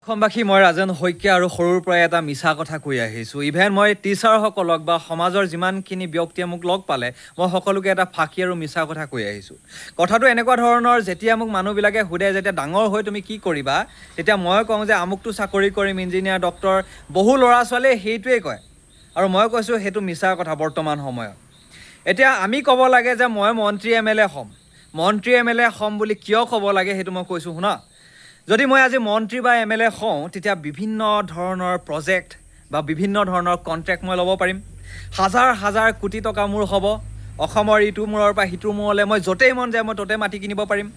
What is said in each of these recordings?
অসমবাসী মই ৰাজেন শইকীয়া আৰু সৰুৰ পৰাই এটা মিছা কথা কৈ আহিছোঁ। ইভেন মই টিচাৰসকলক বা সমাজৰ যিমানখিনি ব্যক্তিয়ে মোক লগ পালে মই সকলোকে এটা ফাঁকি আৰু মিছা কথা কৈ আহিছোঁ। কথাটো এনেকুৱা ধৰণৰ, যেতিয়া মোক মানুহবিলাকে সোধে যেতিয়া ডাঙৰ হৈ তুমি কি কৰিবা, তেতিয়া মই কওঁ যে আমুকটো চাকৰি কৰিম, ইঞ্জিনিয়াৰ, ডক্টৰ। বহু ল'ৰা ছোৱালীয়ে সেইটোৱে কয় আৰু মই কৈছোঁ সেইটো মিছা কথা বৰ্তমান সময়ত। এতিয়া আমি ক'ব লাগে যে মই মন্ত্ৰী MLA হ'ম। মন্ত্ৰী MLA হ'ম বুলি কিয় ক'ব লাগে সেইটো মই কৈছোঁ শুনা। যদি মই আজি মন্ত্ৰী বা MLA হওঁ তেতিয়া বিভিন্ন ধৰণৰ প্ৰজেক্ট বা বিভিন্ন ধৰণৰ কণ্ট্ৰেক্ট মই ল'ব পাৰিম। হাজাৰ হাজাৰ কোটি টকা মোৰ হ'ব। অসমৰ ইটো মূৰৰ পৰা সিটো মূৰলৈ মই য'তেই মন যায় মই ত'তে মাটি কিনিব পাৰিম।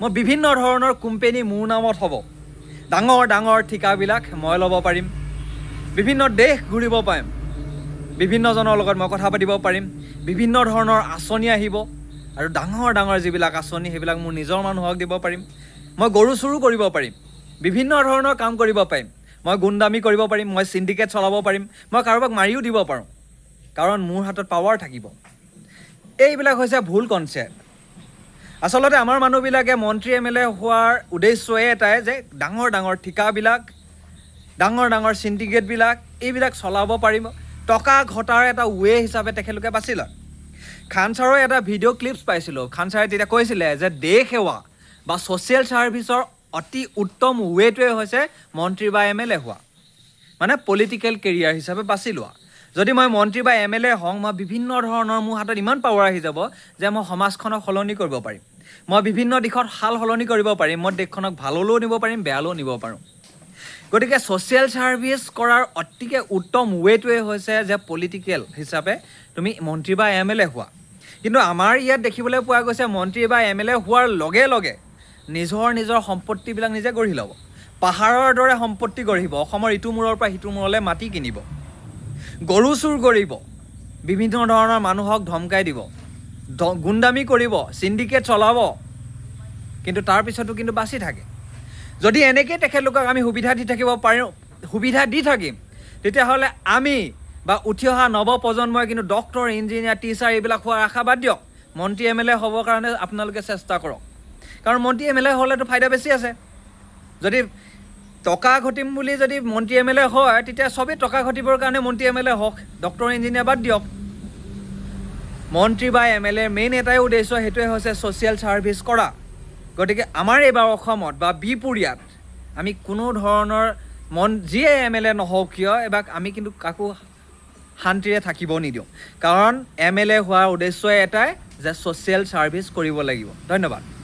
মই বিভিন্ন ধৰণৰ কোম্পেনী মোৰ নামত হ'ব। ডাঙৰ ডাঙৰ ঠিকাবিলাক মই ল'ব পাৰিম। বিভিন্ন দেশ ঘূৰিব পাৰিম। বিভিন্নজনৰ লগত মই কথা পাতিব পাৰিম। বিভিন্ন ধৰণৰ আঁচনি আহিব আৰু ডাঙৰ ডাঙৰ যিবিলাক আঁচনি সেইবিলাক মোৰ নিজৰ মানুহক দিব পাৰিম। মই গৰু চুৰো কৰিব পাৰিম। বিভিন্ন ধৰণৰ কাম কৰিব পাৰিম। মই গুণ্ডামি কৰিব পাৰিম। মই চিণ্ডিকেট চলাব পাৰিম। মই কাৰোবাক মাৰিও দিব পাৰোঁ, কাৰণ মোৰ হাতত পাৱাৰ থাকিব। এইবিলাক হৈছে ভুল কনচেপ্ট। আচলতে আমাৰ মানুহবিলাকে মন্ত্ৰী MLA হোৱাৰ উদ্দেশ্যই এটাই যে ডাঙৰ ডাঙৰ ঠিকাবিলাক, ডাঙৰ ডাঙৰ চিণ্ডিকেটবিলাক এইবিলাক চলাব পাৰিব। টকা ঘটাৰ এটা ৱে হিচাপে তেখেতলোকে বাছি লয়। খান ছাৰৰ এটা ভিডিঅ' ক্লিপছ পাইছিলোঁ। খান ছাৰে তেতিয়া কৈছিলে যে দেশ সেৱা বা ছ'চিয়েল ছাৰ্ভিচৰ অতি উত্তম ৱেটোৱে হৈছে মন্ত্ৰী বা MLA হোৱা, মানে পলিটিকেল কেৰিয়াৰ হিচাপে বাছি লোৱা। যদি মই মন্ত্ৰী বা MLA হওঁ, মই বিভিন্ন ধৰণৰ মোৰ হাতত ইমান পাৱাৰ আহি যাব যে মই সমাজখনক সলনি কৰিব পাৰিম। মই বিভিন্ন দিশত সাল সলনি কৰিব পাৰিম। মই দেশখনক ভাললৈও নিব পাৰিম, বেয়ালৈও নিব পাৰোঁ। গতিকে ছ'চিয়েল ছাৰ্ভিচ কৰাৰ অতিকে উত্তম ৱেটোৱে হৈছে যে পলিটিকেল হিচাপে তুমি মন্ত্ৰী বা MLA হোৱা। কিন্তু আমাৰ ইয়াত দেখিবলৈ পোৱা গৈছে মন্ত্ৰী বা MLA হোৱাৰ লগে লগে নিজৰ সম্পত্তিবিলাক নিজে গঢ়ি ল'ব। পাহাৰৰ দৰে সম্পত্তি গঢ়িব। অসমৰ ইটো মূৰৰ পৰা সিটো মূৰলৈ মাটি কিনিব। গৰু চুৰ কৰিব। বিভিন্ন ধৰণৰ মানুহক ধমকাই দিব। গুণ্ডামি কৰিব। চিণ্ডিকেট চলাব। কিন্তু তাৰপিছতো কিন্তু বাচি থাকে। যদি এনেকৈ তেখেতলোকক আমি সুবিধা দি থাকিম তেতিয়াহ'লে আমি বা উঠি অহা নৱপ্ৰজন্মই কিন্তু ডক্টৰ, ইঞ্জিনিয়াৰ, টিচাৰ এইবিলাক হোৱাৰ আশা বাদ দিয়ক। মন্ত্ৰী MLA হ'বৰ কাৰণে আপোনালোকে চেষ্টা কৰক। কাৰণ মন্ত্ৰী MLA হ'লেতো ফাইদা বেছি আছে। যদি টকা ঘটিম বুলি যদি মন্ত্ৰী MLA হয় তেতিয়া চবেই টকা ঘটিবৰ কাৰণে মন্ত্ৰী MLA হওক, ডক্টৰ, ইঞ্জিনিয়াৰ বাদ দিয়ক। মন্ত্ৰী বা MLA মেইন এটাই উদ্দেশ্য, সেইটোৱে হৈছে ছ'চিয়েল ছাৰ্ভিচ কৰা। গতিকে আমাৰ এইবাৰ অসমত বা বিপুৰীয়াত আমি কোনো ধৰণৰ যিয়ে MLA নহওক কিয় এবাৰ আমি কিন্তু কাকো শান্তিৰে থাকিব নিদিওঁ। কাৰণ MLA হোৱাৰ উদ্দেশ্যই এটাই যে ছ'চিয়েল ছাৰ্ভিচ কৰিব লাগিব। ধন্যবাদ।